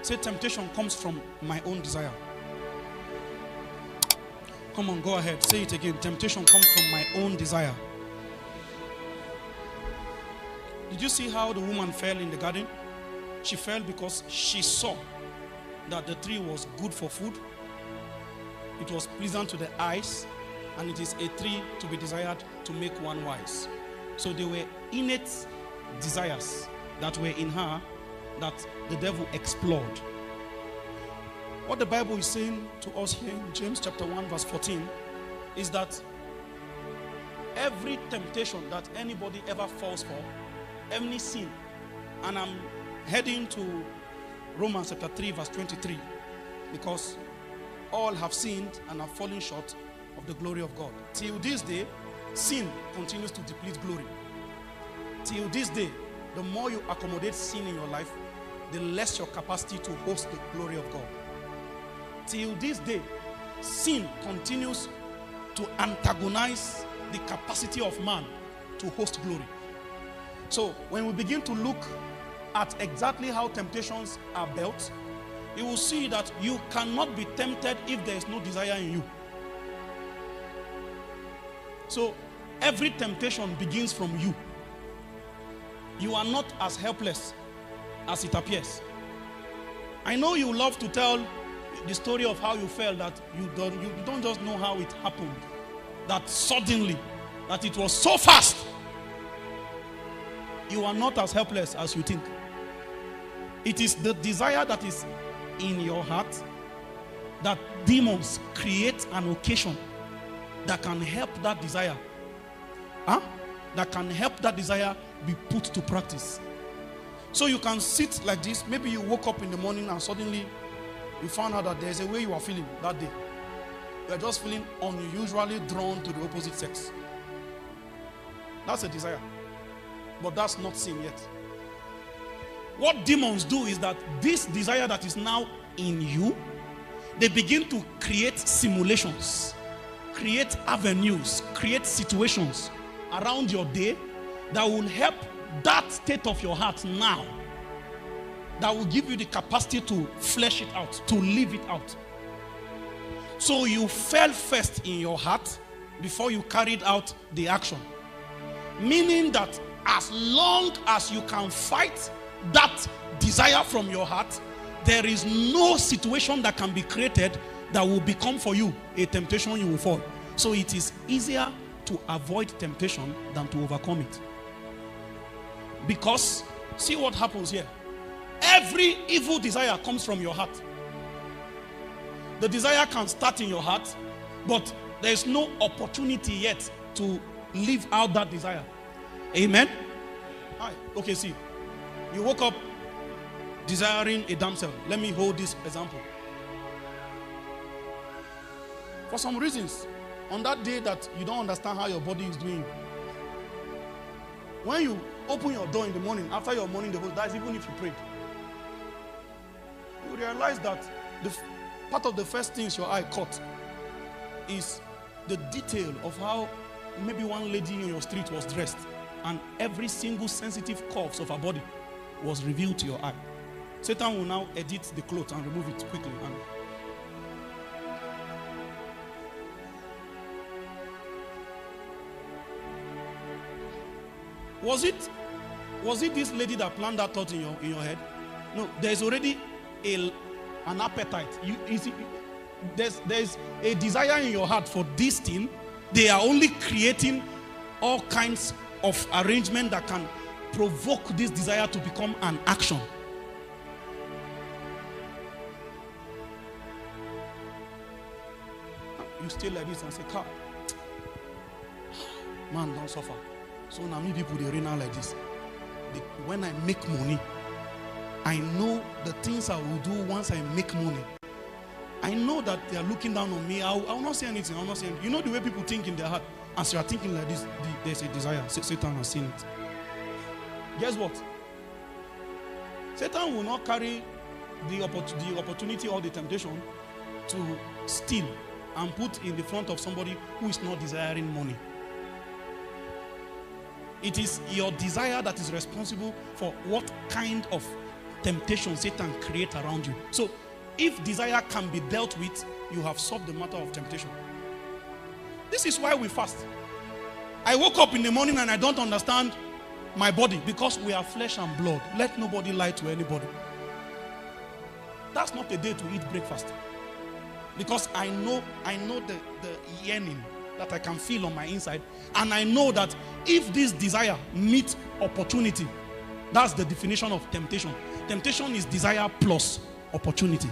Say, temptation comes from my own desire. Come on, go ahead. Say it again. Temptation comes from my own desire. Did you see how the woman fell in the garden? She fell because she saw that the tree was good for food. It was pleasant to the eyes, and it is a tree to be desired to make one wise. So there were innate desires that were in her that the devil explored. What the Bible is saying to us here in James chapter 1 verse 14 is that every temptation that anybody ever falls for, any sin, and I'm heading to Romans chapter 3 verse 23, because all have sinned and have fallen short of the glory of God. Till this day, sin continues to deplete glory. Till this day, the more you accommodate sin in your life, the less your capacity to host the glory of God. Till this day, sin continues to antagonize the capacity of man to host glory. So when we begin to look at exactly how temptations are built, you will see that you cannot be tempted if there is no desire in you. So every temptation begins from you. You are not as helpless as it appears. I know you love to tell the story of how you felt, that you don't just know how it happened, that suddenly, that it was so fast. You are not as helpless as you think. It is the desire that is in your heart that demons create an occasion that can help that desire. That can help that desire be put to practice. So you can sit like this. Maybe you woke up in the morning and suddenly you found out that there's a way you are feeling that day. You are just feeling unusually drawn to the opposite sex. That's a desire. But that's not sin yet. What demons do is that this desire that is now in you, they begin to create simulations, create avenues, create situations around your day that will help that state of your heart now, that will give you the capacity to flesh it out, to live it out. So you fell first in your heart before you carried out the action. Meaning that as long as you can fight that desire from your heart, there is no situation that can be created that will become for you a temptation you will fall. So it is easier to avoid temptation than to overcome it. Because, see what happens here. Every evil desire comes from your heart. The desire can start in your heart, but there is no opportunity yet to live out that desire. Amen? Hi. Okay, see. You woke up desiring a damsel. Let me hold this example. For some reasons, on that day that you don't understand how your body is doing, when you open your door in the morning, after your morning devotion, that's even if you prayed, you realize that part of the first things your eye caught is the detail of how maybe one lady in your street was dressed, and every single sensitive curve of her body was revealed to your eye. Satan will now edit the clothes and remove it quickly. And was it this lady that planted that thought in your head? No, there's already an appetite. There's a desire in your heart for this thing. They are only creating all kinds of arrangement that can provoke this desire to become an action. You stay like this and say, "Car, man, don't suffer." So now many people, they reign out like this. When I make money, I know the things I will do once I make money. I know that they are looking down on me. I will not say anything. I will not say anything. You know the way people think in their heart. As you are thinking like this, there's a desire. Satan has seen it. Guess what? Satan will not carry the opportunity or the temptation to steal and put in the front of somebody who is not desiring money. It is your desire that is responsible for what kind of temptation Satan creates around you. So if desire can be dealt with, you have solved the matter of temptation. This is why we fast. I woke up in the morning and I don't understand my body because we are flesh and blood. Let nobody lie to anybody. That's not a day to eat breakfast. Because I know the yearning that I can feel on my inside. And I know that if this desire meets opportunity, that's the definition of temptation. Temptation is desire plus opportunity.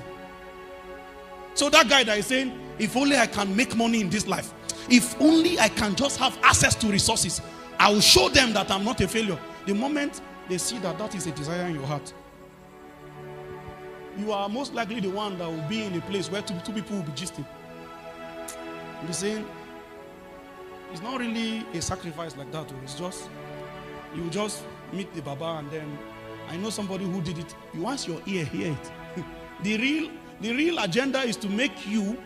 So that guy that is saying, if only I can make money in this life, if only I can just have access to resources, I will show them that I'm not a failure. The moment they see that that is a desire in your heart, you are most likely the one that will be in a place where two people will be gisting. Be saying, it's not really a sacrifice like that. It's just, you just meet the Baba and then, I know somebody who did it. You want your ear, hear it. The real agenda is to make you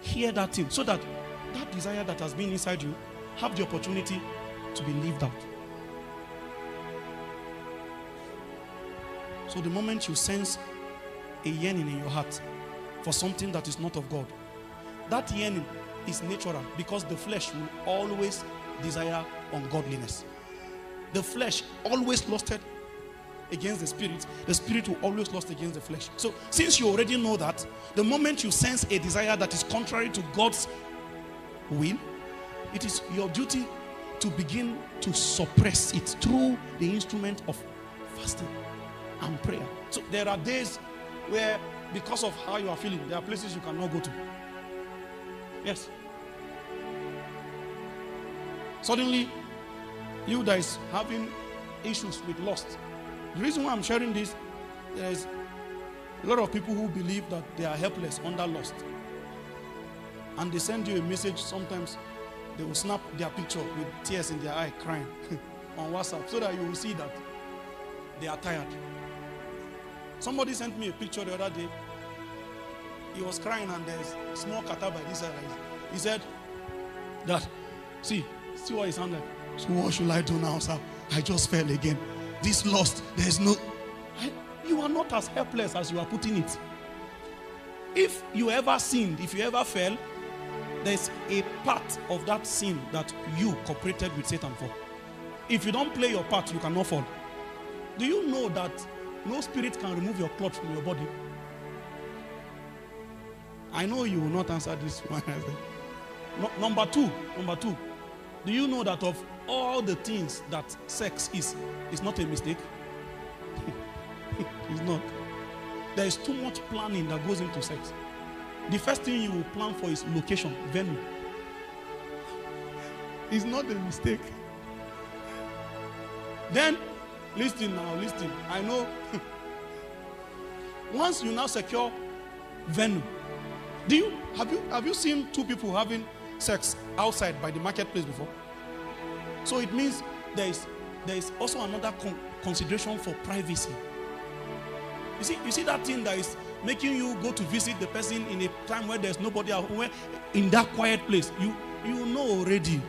hear that thing so that that desire that has been inside you have the opportunity to be lived out. So the moment you sense a yearning in your heart for something that is not of God, that yearning is natural because the flesh will always desire ungodliness. The flesh always lusted against the spirit will always lust against the flesh. So since you already know that, the moment you sense a desire that is contrary to God's will, it is your duty to begin to suppress it through the instrument of fasting and prayer. So there are days where, because of how you are feeling, there are places you cannot go to. Yes. Suddenly, you that is having issues with lust. The reason why I'm sharing this, there is a lot of people who believe that they are helpless under lust. And they send you a message, sometimes they will snap their picture with tears in their eye, crying on WhatsApp, so that you will see that they are tired. Somebody sent me a picture the other day. He was crying and there's a small kata by this side. He said that, see what he sounded like. So what should I do now, sir? I just fell again. This lust, there's no... You are not as helpless as you are putting it. If you ever sinned, if you ever fell, there's a part of that sin that you cooperated with Satan for. If you don't play your part, you cannot fall. Do you know that no spirit can remove your cloth from your body? I know you will not answer this one. Number two, do you know that of all the things that sex is, it's not a mistake? It's not. There is too much planning that goes into sex. The first thing you will plan for is location, venue. It's not a mistake. Then, listen now, listen. I know. Once you now secure venue, have you seen two people having sex outside by the marketplace before? So it means there is also another consideration for privacy. You see that thing that is making you go to visit the person in a time where there's nobody out, where in that quiet place, you know already.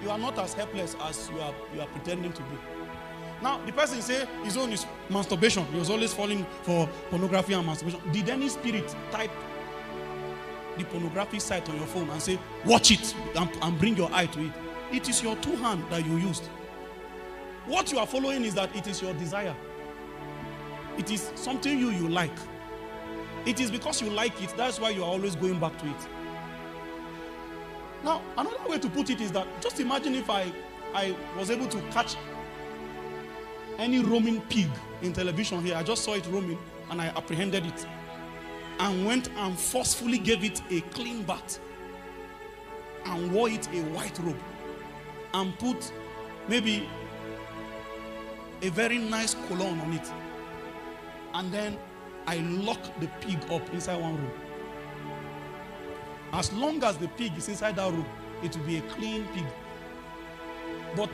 You are not as helpless as you are pretending to be. Now, the person say his own is masturbation. He was always falling for pornography and masturbation. Did any spirit type the pornography site on your phone and say, watch it and bring your eye to it? It is your two hands that you used. What you are following is that it is your desire. It is something you like. It is because you like it, that's why you are always going back to it. Now, another way to put it is that, just imagine if I was able to catch any roaming pig in television here. I just saw it roaming and I apprehended it and went and forcefully gave it a clean bath and wore it a white robe and put maybe a very nice cologne on it, and then I lock the pig up inside one room. As long as the pig is inside that room, it will be a clean pig. But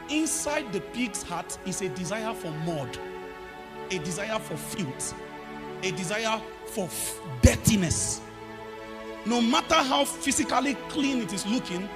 inside the pig's heart is a desire for mud, a desire for filth, a desire for dirtiness. No matter how physically clean it is looking,